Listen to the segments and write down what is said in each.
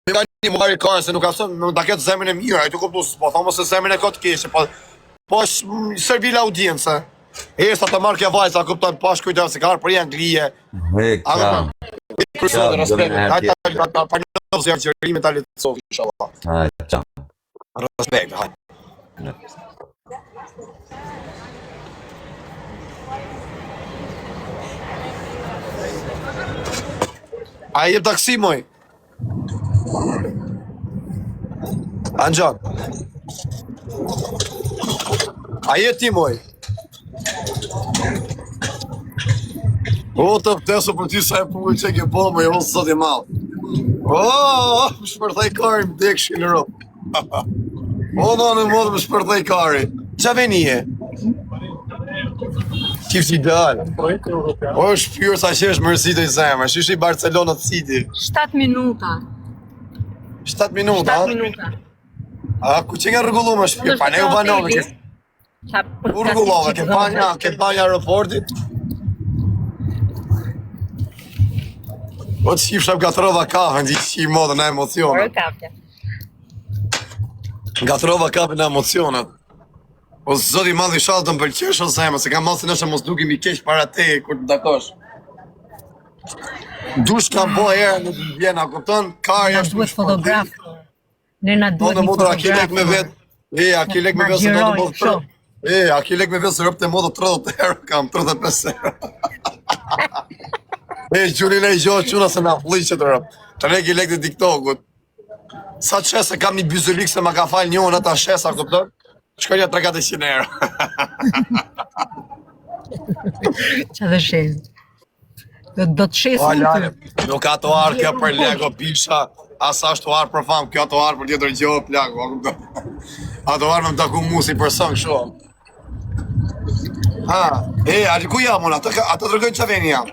ka një marrë kare se nuk ka thënë, nuk ta ketë zemrën e mirë, ai të kuptu, po thonë se zemrën e ka të keqe, po servil audiencë. Sa të marrë kja vajza, kupton, pash kujtëm se ka arë për i Anglije. Kërësë dhe respekt, hajtë ta përnëzë janë qërimi ta letësovë, inshallah. Respekt, hajtë. A jep taksi, moj? Anxhan. A jet ti, moj? O, të vdesu për ty sa e punë që ke po, moj, o, sot e malë. O, më shpërthej kari, më dekshi në rëpë. O, në modë më shpërthej kari. Qa veni e? Kifë që dalë. O, shpyrë sa që është mërësi të i zemë, që është i Barcelona të City. 7 minuta. 7 minuta? 7 minuta. A, ku që nga rrugullu më shpyrë? Pa ne u banove, ku rrugullove, ke pa një aeroportit? O të shqip shab gatrova kafe, në që i modë në emocionet. Gatrova kafe në emocionet. O zoti madhi shalë të më pëlqesh o zemë, se ka masë nëshë mos duke mi kesh para te, kur të dakosh. Dush kam bo herë në vjena, kupton, kari është më fotograf. Ne na duhet një fotograf. Aki lek me vetë, aki lek me vetë se do të modë të aki lek me vetë se rëpë të modë 30 herë, kam 35 herë. Gjurin e gjohë quna se na fliqet rëpë, të reki lek të TikTokut. Sa të shese kam një byzëlik se ma ka falë një unë ata shesa, kupton? Shkoj një 300 euro. Qa dhe shes? Do të shesu të? Nuk ka të arë kjo për lego pisha, asa është të arë për famë, kjo të arë për tjetër gjohë plako. A të arë me më taku musi për sëngë shumë. A ku jam unë, ata të rëgojnë që veni jam.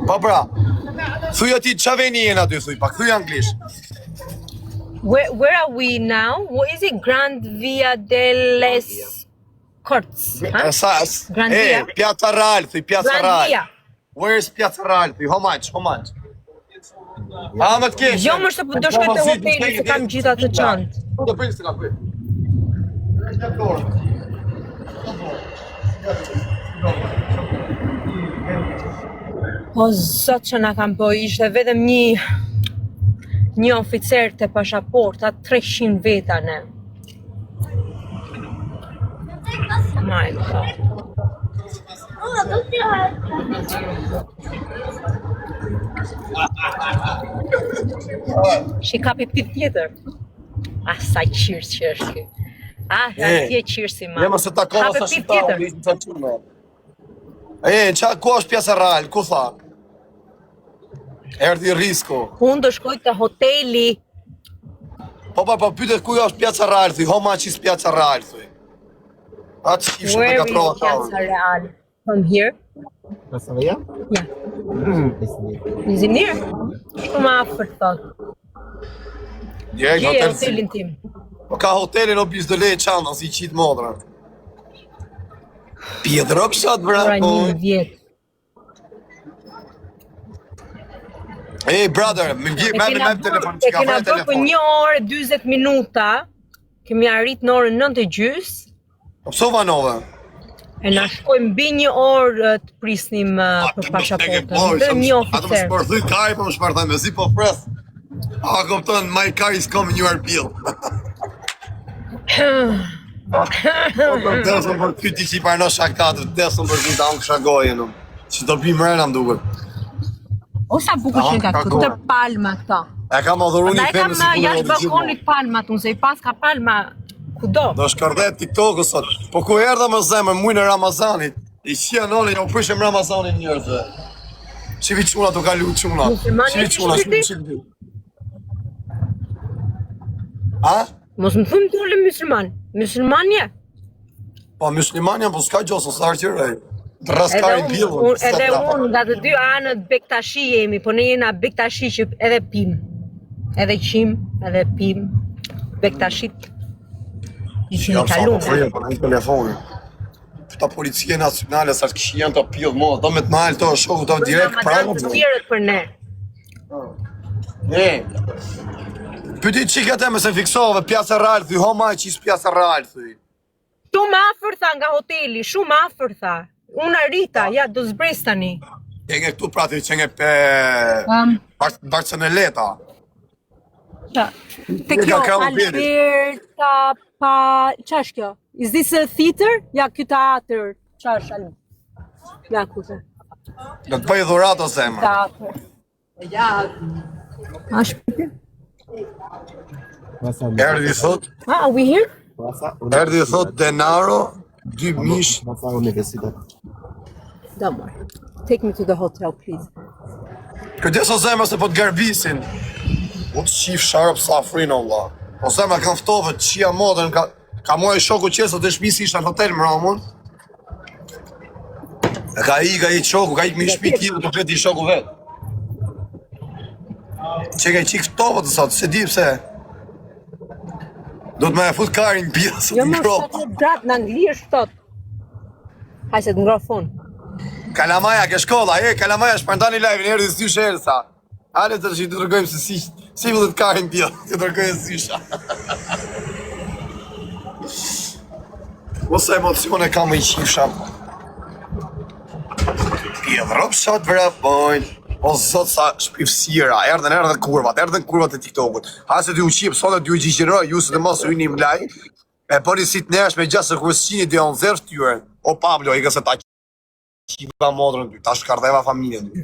Pa pra, thuj ati që veni jena ty, thuj, pa thuj anglisht. Where are we now? What is it? Grand Via delles Corts. Grand Via. Piazza Real, thuj Piazza Real. Where is Piazza Real? Thuj, how much? Më të kesh. Jo më shtë do shkoj të hoteli se kam gjitha të qantë. Do prinë se ka kuj. O zot që na kam po, ishte vetëm një oficer të pashaporta, 300 veta ne. My God. Shi kapi pit tjetër. Asaj qirës që është kjo. Atje qirësi ma. Jema se takova sa shqiptarë, në ishtë të qurme. Qa ku është Piazza Real, ku tha? Erdi Risko. Unë do shkoj të hoteli. Po, pytet ku është Piazza Real, thuj, how much is Piazza Real, thuj. A që kifë shumë të katrova ta. Where is Piazza Real? From here? Piazza Real? Ja. Is it near? Shku ma afër të thot. Gje hotelin tim. Po ka hotelin o bis dole e qanda, si qitë modra. Pjedro pëshat, bra. Pra 1 vjet. Brother, me telefon, që ka kena bërë për 1 orë 40 minuta, kemi arrit në orën 9:30. Pso vanove? E na shkojmë mbi 1 orë të prisnim për pashaportën. Dhe një oficer. Ato më shpërthuj kari, po më shpërthuj me zi po preth. A kupton, my car is coming, you are bill. Desëm për kyti që i parno shakatë, desëm për kyti anë kësha gojë, që do pi mrena më duke. O sa bukur që nga këtë palma këta. E kam adhuru një Da femë e kam jashtë balkonit palmat, unë se i pas ka palma kudo. Do shkërdet TikTok-ë sot. Po ku erdha më zemë mujnë e Ramazanit, i qia noni, jo prishëm Ramazanit njërëve. Qivi quna të kalu quna. Qivi quna, qivi. A? Mos më thëmë të ullë Müslëmanje. Po, Müslëmanje, po s'ka gjosë, s'ka arqirej. Të raskari bilë. Edhe unë, nga të dy anët Bektashi jemi, po ne jena Bektashi që edhe pim. Edhe qim, edhe pim. Bektashit. Ishin i kalume. Po, në telefoni. Ta policie nacionale, sa të këshë janë të pillë, mo, do me të nalë të shokë, do direkt pranë. Të tjerët për ne. Pyeti çikat e më se fiksove pjasa real thy, how much is pjasa real thy. Shumë afër tha nga hoteli, shumë afër tha. Unë Rita, ja do zbres tani. E nge këtu pra ti që nge Barceloneta. Te kjo Alberta pa ç'është kjo? Is this a theater? Ja ky teatr. Ç'është Alberta? Ja kuze. Do të bëj dhuratë ose emër. Teatr. Ja. A shpiti? Erdi thot, Are we here? erdi thot denaro, 2 mish. Don't worry. Take me to the hotel, please. Kujdes o zemra se po të garbisin. Po të qif sharp sa frinë Allah. O zemra kanë ftove të qia modern, ka muaj shoku qesë të shpisi ishte në hotel më ramon. E ka i shoku, ka i mi shpi tjilë të pleti i shoku vetë. Që ka i qik ftove të sot, se di pse. Do të me e fut karin pjesë Jo të më ngrop. shtot gratë në anglisht thot. Hajse të ngrofon. Kalamaja ke shkolla, Kalamaja shpërndani live, në erdi s'dy sherësa. Ale të që të tërgojmë se si vëllet karin pjesë, të tërgojmë s'ysha. Ose emocione kam i qifsha. Pjedhrop shot vrapojnë. O zot sa shpifësira, erdhen kurvat e TikTokut. Hase t'ju qip, sot e t'ju gjishiro, ju së të mos u një mlaj, e pori si t'nesh me gjasë kërësini dhe onë zërë t'yre. O Pablo, i këse ta qiva modrën ty, ta shkardeva familjen ty.